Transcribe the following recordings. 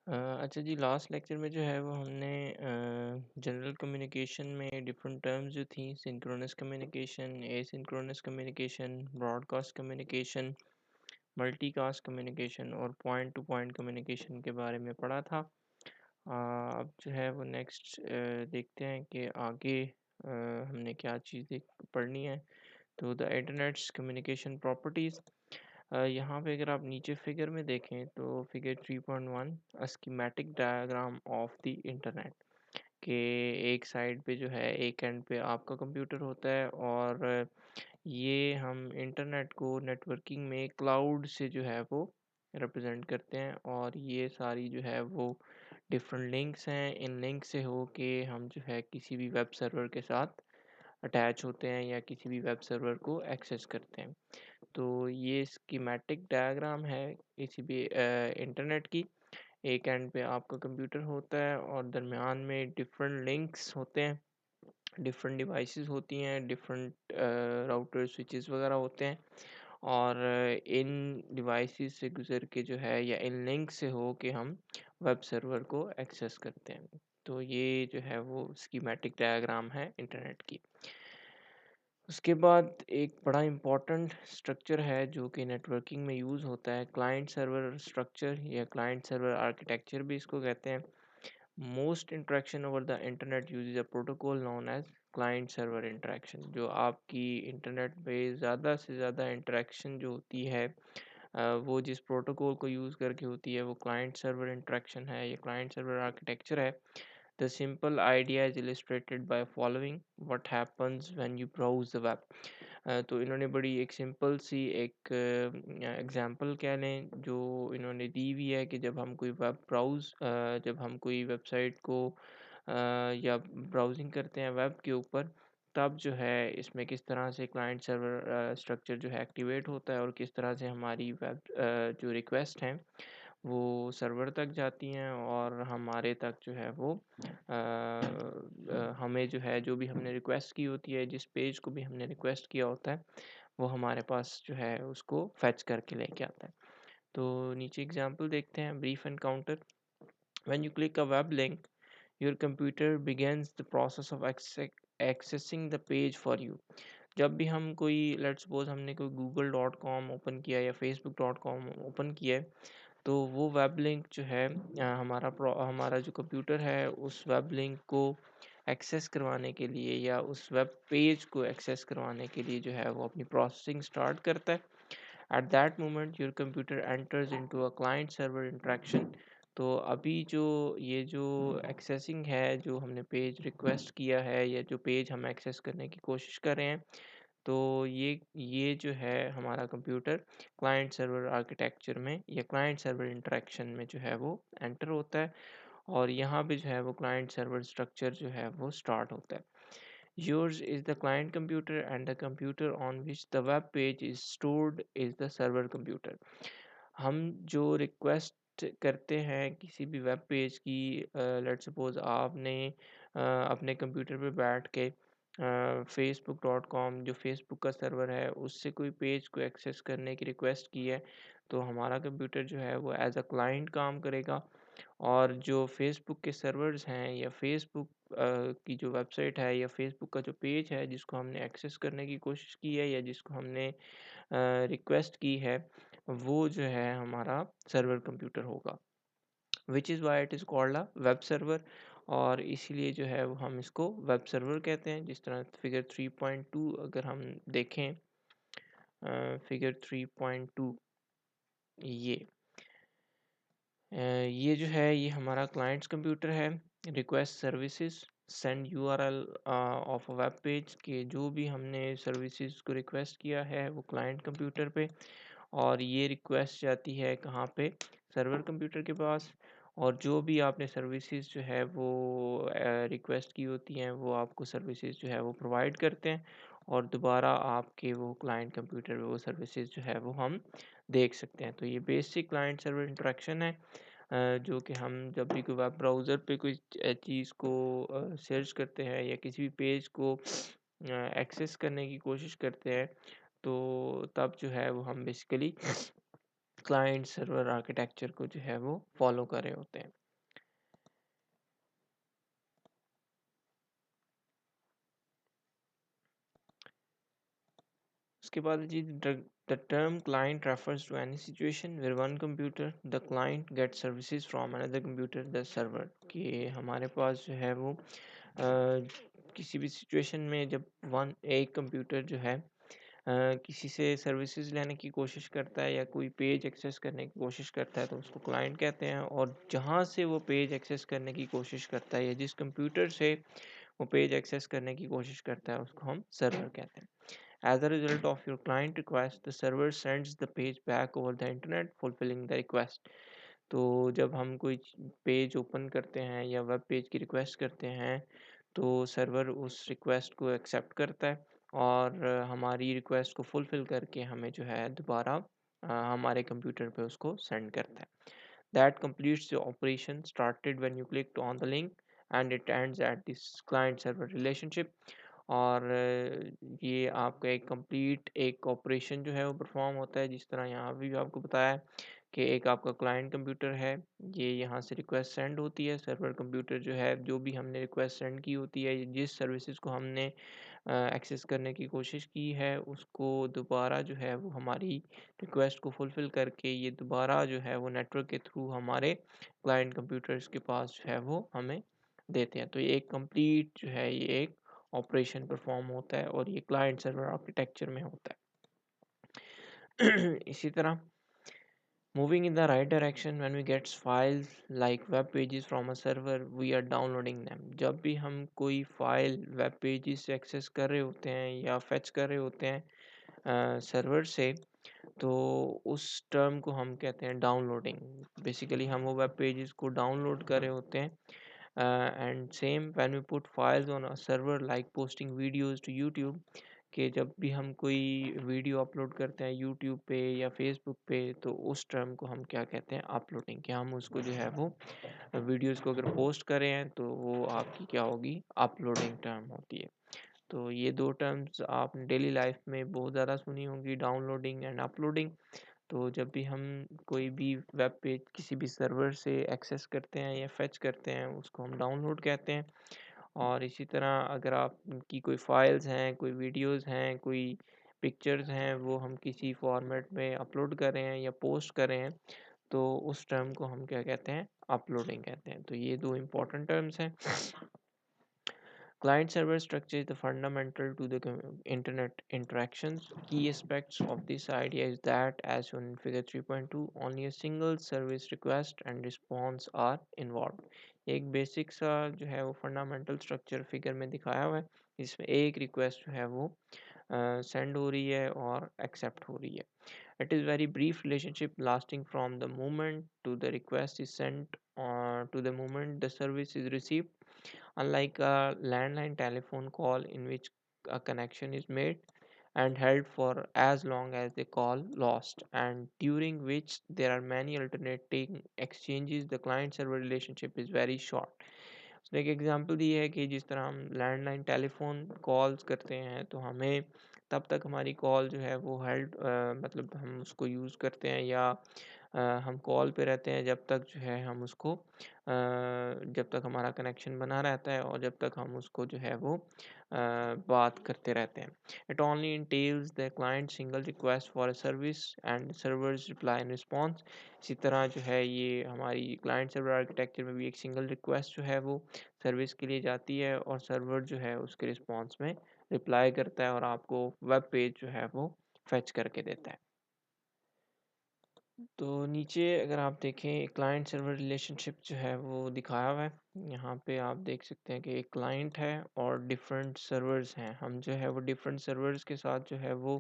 अच्छा जी, last lecture में जो है वो हमने जनरल कम्युनिकेशन में डिफरेंट टर्म्स जो थी, synchronous communication, asynchronous communication, broadcast communication, multicast communication और पॉइंट टू पॉइंट कम्युनिकेशन के बारे में पढ़ा था। अब जो है वो नेक्स्ट देखते हैं कि आगे हमने क्या चीज़ पढ़नी है। तो द इंटरनेट्स कम्युनिकेशन प्रॉपर्टीज़। यहाँ पे अगर आप नीचे फिगर में देखें तो figure 3.1 a schematic diagram of the internet के एक साइड पे जो है एक एंड पे आपका कंप्यूटर होता है और ये हम इंटरनेट को नेटवर्किंग में क्लाउड से जो है वो रिप्रेजेंट करते हैं और ये सारी जो है वो डिफरेंट लिंक्स हैं। इन लिंक से हो के हम जो है किसी भी वेब सर्वर के साथ अटैच होते हैं या किसी भी वेब सर्वर को एक्सेस करते हैं। तो ये स्कीमेटिक डायग्राम है किसी भी इंटरनेट की। एक एंड पे आपका कंप्यूटर होता है और दरमियान में डिफरेंट लिंक्स होते हैं, डिफरेंट डिवाइसेस होती हैं, डिफरेंट राउटर स्विचेस वगैरह होते हैं और इन डिवाइसेस से गुजर के जो है या इन लिंक से हो के हम वेब सर्वर को एक्सेस करते हैं। तो ये जो है वो स्कीमेटिक डायग्राम है इंटरनेट की। उसके बाद एक बड़ा इम्पोर्टेंट स्ट्रक्चर है जो कि नेटवर्किंग में यूज़ होता है, क्लाइंट सर्वर स्ट्रक्चर या क्लाइंट सर्वर आर्किटेक्चर भी इसको कहते हैं। Most interaction over the internet uses a protocol known as client server interaction. जो आपकी इंटरनेट पे ज़्यादा से ज़्यादा इंटरेक्शन जो होती है वो जिस प्रोटोकॉल को यूज़ करके होती है वो क्लाइंट सर्वर इंटरेक्शन है या क्लाइंट सर्वर आर्किटेक्चर है। The simple idea is illustrated by following what happens when you browse the web। तो इन्होंने बड़ी एक सिंपल सी एक एग्जांपल कह लें जो इन्होंने दी हुई है कि जब हम कोई वेब ब्राउज़ जब हम कोई वेबसाइट को या ब्राउजिंग करते हैं वेब के ऊपर, तब जो है इसमें किस तरह से क्लाइंट सर्वर स्ट्रक्चर जो है एक्टिवेट होता है और किस तरह से हमारी वेब जो रिक्वेस्ट हैं वो सर्वर तक जाती हैं और हमारे तक जो है वो हमें जो है जो भी हमने रिक्वेस्ट की होती है, जिस पेज को भी हमने रिक्वेस्ट किया होता है वो हमारे पास जो है उसको फेच करके लेके आता है। तो नीचे एग्जांपल देखते हैं, brief encounter. When you click a web link your computer begins the process of accessing the page for you। जब भी हम कोई लेट्स सपोज हमने कोई google.com ओपन किया या facebook.com ओपन किया है तो वो वेब लिंक जो है हमारा जो कंप्यूटर है उस वेब लिंक को एक्सेस करवाने के लिए या उस वेब पेज को एक्सेस करवाने के लिए जो है वो अपनी प्रोसेसिंग स्टार्ट करता है। At that moment your computer enters into a client server interaction. तो अभी जो ये जो एक्सेसिंग है, जो हमने पेज रिक्वेस्ट किया है या जो पेज हम एक्सेस करने की कोशिश कर रहे हैं, तो ये जो है हमारा कंप्यूटर क्लाइंट सर्वर आर्किटेक्चर में या क्लाइंट सर्वर इंटरेक्शन में जो है वो एंटर होता है और यहाँ पे जो है वो क्लाइंट सर्वर स्ट्रक्चर जो है वो स्टार्ट होता है। Yours is the client computer and the computer on which the web page is stored is the server computer। हम जो रिक्वेस्ट करते हैं किसी भी वेब पेज की, लेट्स सपोज आपने अपने कंप्यूटर पे बैठ के facebook.com जो फेसबुक का सर्वर है उससे कोई पेज को एक्सेस करने की रिक्वेस्ट की है, तो हमारा कंप्यूटर जो है वो एज अ क्लाइंट काम करेगा और जो फेसबुक के सर्वर्स हैं या फेसबुक की जो वेबसाइट है या फेसबुक का जो पेज है जिसको हमने एक्सेस करने की कोशिश की है या जिसको हमने रिक्वेस्ट की है, वो जो है हमारा सर्वर कंप्यूटर होगा, which is why it is called a web server. और इसीलिए जो है वो हम इसको वेब सर्वर कहते हैं। जिस तरह फिगर 3.2 अगर हम देखें, फिगर 3.2 ये ये जो है ये हमारा क्लाइंट्स कंप्यूटर है। Request services send URL of a web page के जो भी हमने सर्विसेज को रिक्वेस्ट किया है वो क्लाइंट कंप्यूटर पे, और ये रिक्वेस्ट जाती है कहाँ पे, सर्वर कंप्यूटर के पास। और जो भी आपने सर्विसेज जो है वो रिक्वेस्ट की होती हैं वो आपको सर्विसेज जो है वो प्रोवाइड करते हैं और दोबारा आपके वो क्लाइंट कंप्यूटर पे वो सर्विसेज जो है वो हम देख सकते हैं। तो ये बेसिक क्लाइंट सर्वर इंटरेक्शन है जो कि हम जब भी कोई वेब ब्राउज़र पे कोई चीज़ को सर्च करते हैं या किसी भी पेज को एक्सेस करने की कोशिश करते हैं, तो तब जो है वो हम बेसिकली क्लाइंट सर्वर आर्किटेक्चर को जो है वो फॉलो कर रहे होते हैं। उसके बाद जी the term client refers to any situation where one computer the client gets services from another computer the server, कि हमारे पास जो है वो किसी भी सिचुएशन में जब एक कंप्यूटर जो है किसी से सर्विसेज लेने की कोशिश करता है या कोई पेज एक्सेस करने की कोशिश करता है तो उसको क्लाइंट कहते हैं, और जहाँ से वो पेज एक्सेस करने की कोशिश करता है या जिस कंप्यूटर से वो पेज एक्सेस करने की कोशिश करता है उसको हम सर्वर कहते हैं। As a result of your client request, the server sends the page back over the internet, fulfilling the request. तो जब हम कोई पेज ओपन करते हैं या वेब पेज की रिक्वेस्ट करते हैं तो सर्वर उस रिक्वेस्ट को एक्सेप्ट करता है और हमारी रिक्वेस्ट को फुलफिल करके हमें जो है दोबारा हमारे कंप्यूटर पे उसको सेंड करता है। That completes the operation started when you clicked on the link and it ends at this client server relationship। और ये आपका एक कंप्लीट एक ऑपरेशन जो है वो परफॉर्म होता है, जिस तरह यहाँ भी आपको बताया कि एक आपका क्लाइंट कंप्यूटर है, ये यहाँ से रिक्वेस्ट सेंड होती है, सर्वर कंप्यूटर जो है जो भी हमने रिक्वेस्ट सेंड की होती है, जिस सर्विसेज को हमने एक्सेस करने की कोशिश की है उसको दोबारा जो है वो हमारी रिक्वेस्ट को फुलफ़िल करके ये दोबारा जो है वो नेटवर्क के थ्रू हमारे क्लाइंट कंप्यूटर्स के पास जो है वो हमें देते हैं। तो ये एक कंप्लीट जो है ये एक ऑपरेशन परफॉर्म होता है और ये क्लाइंट सर्वर आर्किटेक्चर में होता है। इसी तरह moving in the right direction, when we get files like web pages from a server we are downloading them। जब भी हम कोई फाइल वेब पेजेस से एक्सेस कर रहे होते हैं या फेच कर रहे होते हैं सर्वर से, तो उस टर्म को हम कहते हैं डाउनलोडिंग। बेसिकली हम वो वेब पेजेस को डाउनलोड कर रहे होते हैं। And same when we put files on a server like posting videos to YouTube, कि जब भी हम कोई वीडियो अपलोड करते हैं यूट्यूब पे या फेसबुक पे तो उस टर्म को हम क्या कहते हैं अपलोडिंग, कि हम उसको जो है वो वीडियोस को अगर पोस्ट करें हैं तो वो आपकी क्या होगी अपलोडिंग टर्म होती है। तो ये दो टर्म्स आपने डेली लाइफ में बहुत ज़्यादा सुनी होंगी, डाउनलोडिंग एंड अपलोडिंग। तो जब भी हम कोई भी वेब पेज किसी भी सर्वर से एक्सेस करते हैं या फेच करते हैं उसको हम डाउनलोड कहते हैं। और इसी तरह अगर आपकी कोई फाइल्स हैं, कोई वीडियोस हैं, कोई पिक्चर्स हैं, वो हम किसी फॉर्मेट में अपलोड कर रहे हैं या पोस्ट कर रहे हैं तो उस टर्म को हम क्या कहते हैं अपलोडिंग कहते हैं। तो ये दो इम्पोर्टेंट टर्म्स हैं। Client server structure is the fundamental to the internet interactions. Key aspects of this idea is that, as shown in figure 3.2, only a single service request and response are involved. एक basic सा जो है वो fundamental structure figure में दिखाया हुआ है, जिसमें एक रिक्वेस्ट जो है वो सेंड हो रही है और एक्सेप्ट हो रही है। It is very brief relationship lasting from the moment to the request is sent to the moment the service is received. Unlike a landline telephone call in which a connection is made and held for as long as the call lost, and during which there are many alternating exchanges, the client server relationship is very short. उसने एक example दी है कि जिस तरह हम landline telephone calls करते हैं तो हमें तब तक हमारी कॉल जो है वो हेल्ड मतलब हम उसको यूज़ करते हैं या हम कॉल पे रहते हैं जब तक जो है हम उसको जब तक हमारा कनेक्शन बना रहता है और जब तक हम उसको जो है वो बात करते रहते हैं। It only entails the client single request for a service and servers reply and response. इसी तरह जो है ये हमारी क्लाइंट सर्वर आर्किटेक्चर में भी एक सिंगल रिक्वेस्ट जो है वो सर्विस के लिए जाती है और सर्वर जो है उसके रिस्पॉन्स में रिप्लाई करता है और आपको वेब पेज जो है वो फेच करके देता है। तो नीचे अगर आप देखें क्लाइंट सर्वर रिलेशनशिप जो है वो दिखाया हुआ है, यहाँ पे आप देख सकते हैं कि एक क्लाइंट है और डिफरेंट सर्वर्स हैं। हम जो है वो डिफरेंट सर्वर्स के साथ जो है वो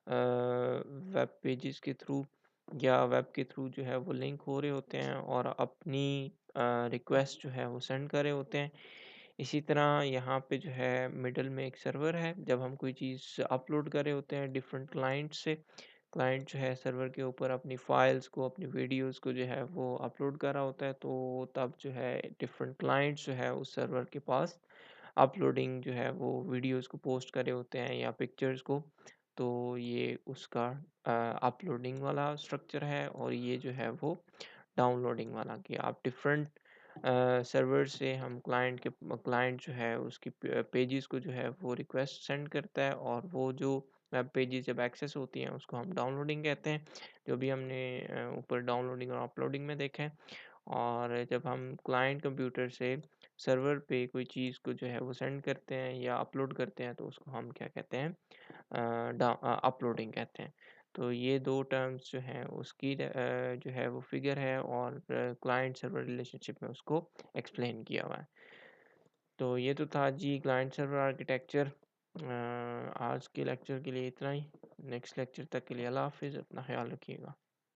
वेब पेजेस के थ्रू या वेब के थ्रू जो है वो लिंक हो रहे होते हैं और अपनी रिक्वेस्ट जो है वो सेंड कर रहे होते हैं। इसी तरह यहाँ पे जो है मिडल में एक सर्वर है, जब हम कोई चीज़ अपलोड कर रहे होते हैं डिफरेंट क्लाइंट से, क्लाइंट जो है सर्वर के ऊपर अपनी फाइल्स को अपनी वीडियोस को जो है वो अपलोड कर रहा होता है, तो तब जो है डिफरेंट क्लाइंट्स जो है उस सर्वर के पास अपलोडिंग जो है वो वीडियोस को पोस्ट कर रहे होते हैं या पिक्चर्स को। तो ये उसका अपलोडिंग वाला स्ट्रक्चर है, और ये जो है वो डाउनलोडिंग वाला, कि आप डिफरेंट सर्वर से हम क्लाइंट जो है उसकी पेजेस को जो है वो रिक्वेस्ट सेंड करता है, और वो जो वेब पेजेस जब एक्सेस होती हैं उसको हम डाउनलोडिंग कहते हैं, जो भी हमने ऊपर डाउनलोडिंग और अपलोडिंग में देखा है। और जब हम क्लाइंट कंप्यूटर से सर्वर पे कोई चीज़ को जो है वो सेंड करते हैं या अपलोड करते हैं, तो उसको हम क्या कहते हैं, अपलोडिंग कहते हैं। तो ये दो टर्म्स जो हैं उसकी जो है वो फिगर है, और क्लाइंट सर्वर रिलेशनशिप में उसको एक्सप्लेन किया हुआ है। तो ये तो था जी क्लाइंट सर्वर आर्किटेक्चर। आज के लेक्चर के लिए इतना ही। नेक्स्ट लेक्चर तक के लिए अल्लाह हाफिज़, अपना ख्याल रखिएगा।